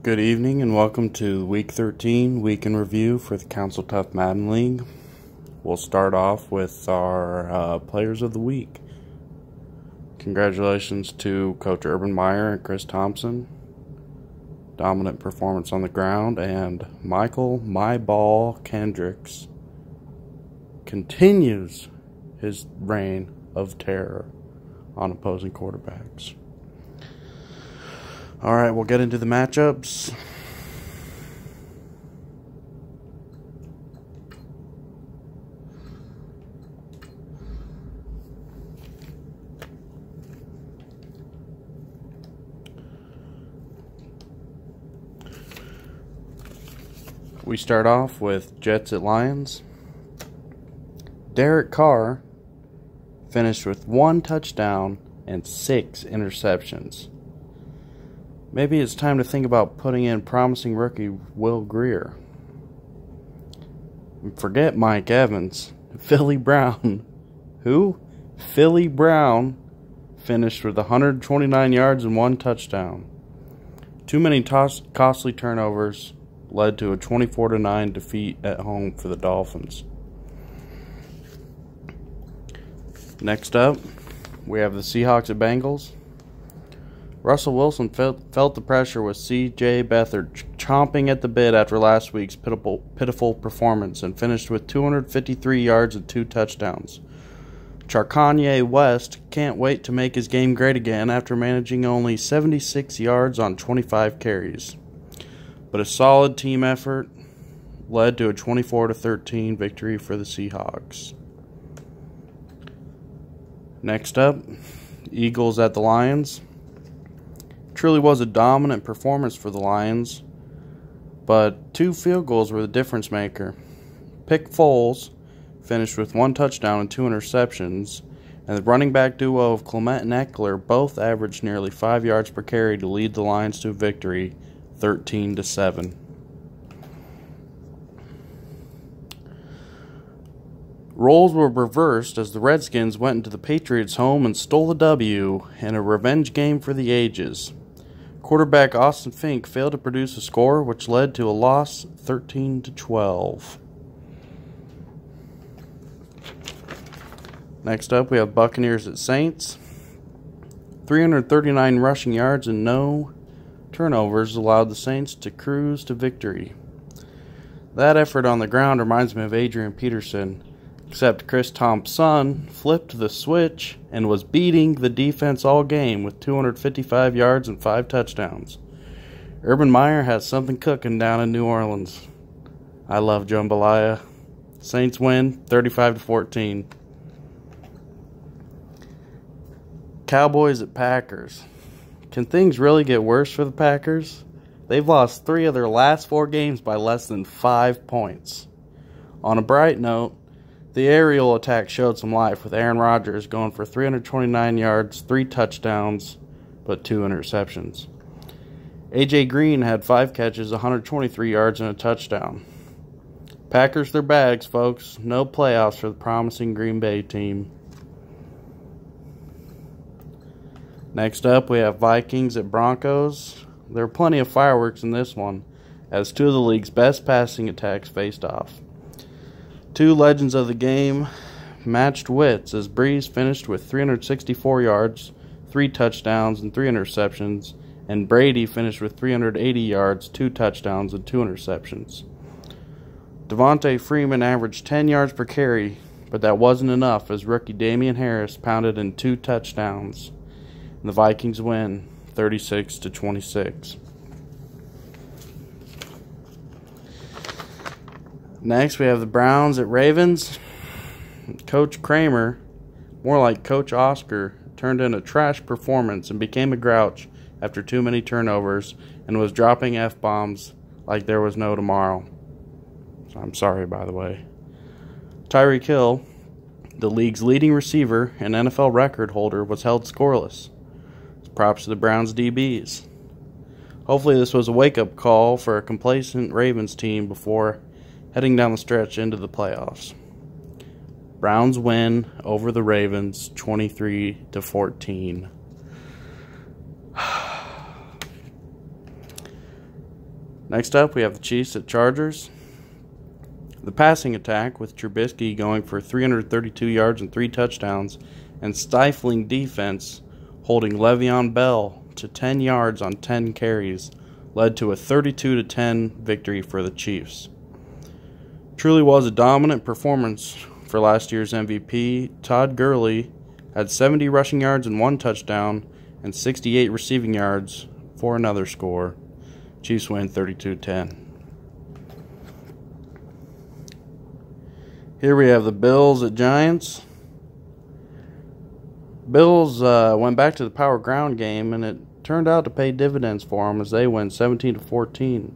Good evening and welcome to Week 13, Week in Review for the Council Tough Madden League. We'll start off with our Players of the Week. Congratulations to Coach Urban Meyer and Chris Thompson. Dominant performance on the ground. And Michael "My Ball" Kendricks continues his reign of terror on opposing quarterbacks. Alright, we'll get into the matchups. We start off with Jets at Lions. Derek Carr finished with 1 touchdown and 6 interceptions. Maybe it's time to think about putting in promising rookie Will Grier. Forget Mike Evans. Philly Brown. Who? Philly Brown finished with 129 yards and 1 touchdown. Too many costly turnovers led to a 24-9 defeat at home for the Dolphins. Next up, we have the Seahawks at Bengals. Russell Wilson felt the pressure with C.J. Beathard chomping at the bit after last week's pitiful performance and finished with 253 yards and 2 touchdowns. Charkanye West can't wait to make his game great again after managing only 76 yards on 25 carries. But a solid team effort led to a 24-13 victory for the Seahawks. Next up, Eagles at the Lions. Truly was a dominant performance for the Lions, but 2 field goals were the difference maker. Pick Foles finished with 1 touchdown and 2 interceptions, and the running back duo of Clement and Eckler both averaged nearly 5 yards per carry to lead the Lions to a victory, 13-7. Roles were reversed as the Redskins went into the Patriots' home and stole the W in a revenge game for the ages. Quarterback Austin Fink failed to produce a score, which led to a loss 13-12. Next up, we have Buccaneers at Saints. 339 rushing yards and no turnovers allowed the Saints to cruise to victory. That effort on the ground reminds me of Adrian Peterson, except Chris Thompson flipped the switch and was beating the defense all game with 255 yards and 5 touchdowns. Urban Meyer has something cooking down in New Orleans. I love jambalaya. Saints win 35-14. Cowboys at Packers. Can things really get worse for the Packers? They've lost 3 of their last 4 games by less than 5 points. On a bright note, the aerial attack showed some life with Aaron Rodgers going for 329 yards, 3 touchdowns, but 2 interceptions. A.J. Green had 5 catches, 123 yards, and a touchdown. Packers their bags, folks. No playoffs for the promising Green Bay team. Next up, we have Vikings at Broncos. There were plenty of fireworks in this one, as 2 of the league's best passing attacks faced off. 2 legends of the game matched wits as Breeze finished with 364 yards, 3 touchdowns, and 3 interceptions, and Brady finished with 380 yards, 2 touchdowns, and 2 interceptions. Devontae Freeman averaged 10 yards per carry, but that wasn't enough as rookie Damian Harris pounded in 2 touchdowns. And the Vikings win 36-26. Next, we have the Browns at Ravens. Coach Kramer, more like Coach Oscar, turned in a trash performance and became a grouch after too many turnovers and was dropping F-bombs like there was no tomorrow. I'm sorry, by the way. Tyreek Hill, the league's leading receiver and NFL record holder, was held scoreless. Props to the Browns DBs. Hopefully this was a wake-up call for a complacent Ravens team before heading down the stretch into the playoffs. Browns win over the Ravens 23-14. Next up, we have the Chiefs at Chargers. The passing attack, with Trubisky going for 332 yards and 3 touchdowns, and stifling defense, holding Le'Veon Bell to 10 yards on 10 carries, led to a 32-10 victory for the Chiefs. Truly was a dominant performance for last year's MVP. Todd Gurley had 70 rushing yards and 1 touchdown, and 68 receiving yards for another score. Chiefs win 32-10. Here we have the Bills at Giants. Bills went back to the power ground game, and it turned out to pay dividends for them as they win 17-14.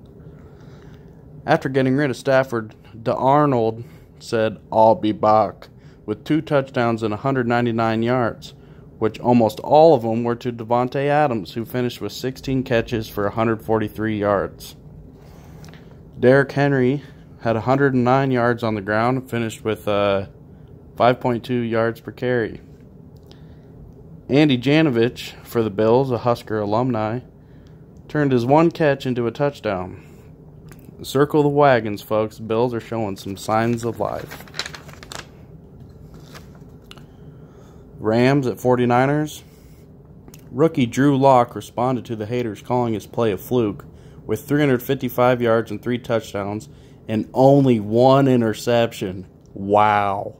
After getting rid of Stafford, Darnold said, "I'll be back," with 2 touchdowns and 199 yards, which almost all of them were to Davante Adams, who finished with 16 catches for 143 yards. Derrick Henry had 109 yards on the ground and finished with 5.2 yards per carry. Andy Janovich for the Bills, a Husker alumni, turned his 1 catch into a touchdown. Circle the wagons, folks. Bills are showing some signs of life. Rams at 49ers. Rookie Drew Lock responded to the haters calling his play a fluke with 355 yards and 3 touchdowns and only 1 interception. Wow.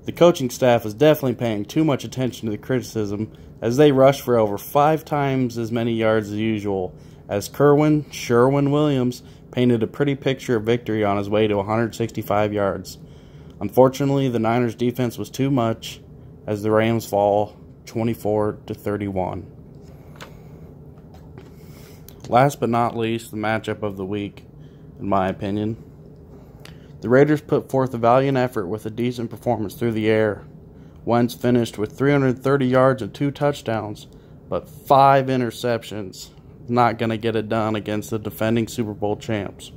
The coaching staff is definitely paying too much attention to the criticism as they rushed for over 5 times as many yards as usual, as Sherwin Williams painted a pretty picture of victory on his way to 165 yards. Unfortunately, the Niners' defense was too much as the Rams fall 24-31. Last but not least, the matchup of the week, in my opinion. The Raiders put forth a valiant effort with a decent performance through the air. Wentz finished with 330 yards and 2 touchdowns, but 5 interceptions. Not going to get it done against the defending Super Bowl champs.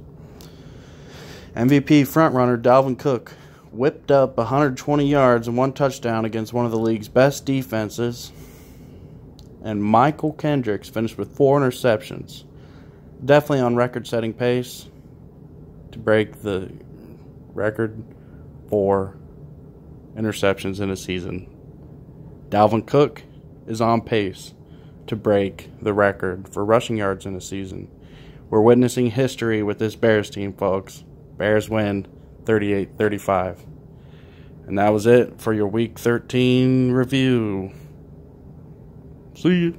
MVP frontrunner Dalvin Cook whipped up 120 yards and 1 touchdown against one of the league's best defenses. And Michael Kendricks finished with 4 interceptions. Definitely on record-setting pace to break the record for interceptions in a season. Dalvin Cook is on pace to break the record for rushing yards in a season. We're witnessing history with this Bears team, folks. Bears win 38-35. And that was it for your Week 13 review. See you.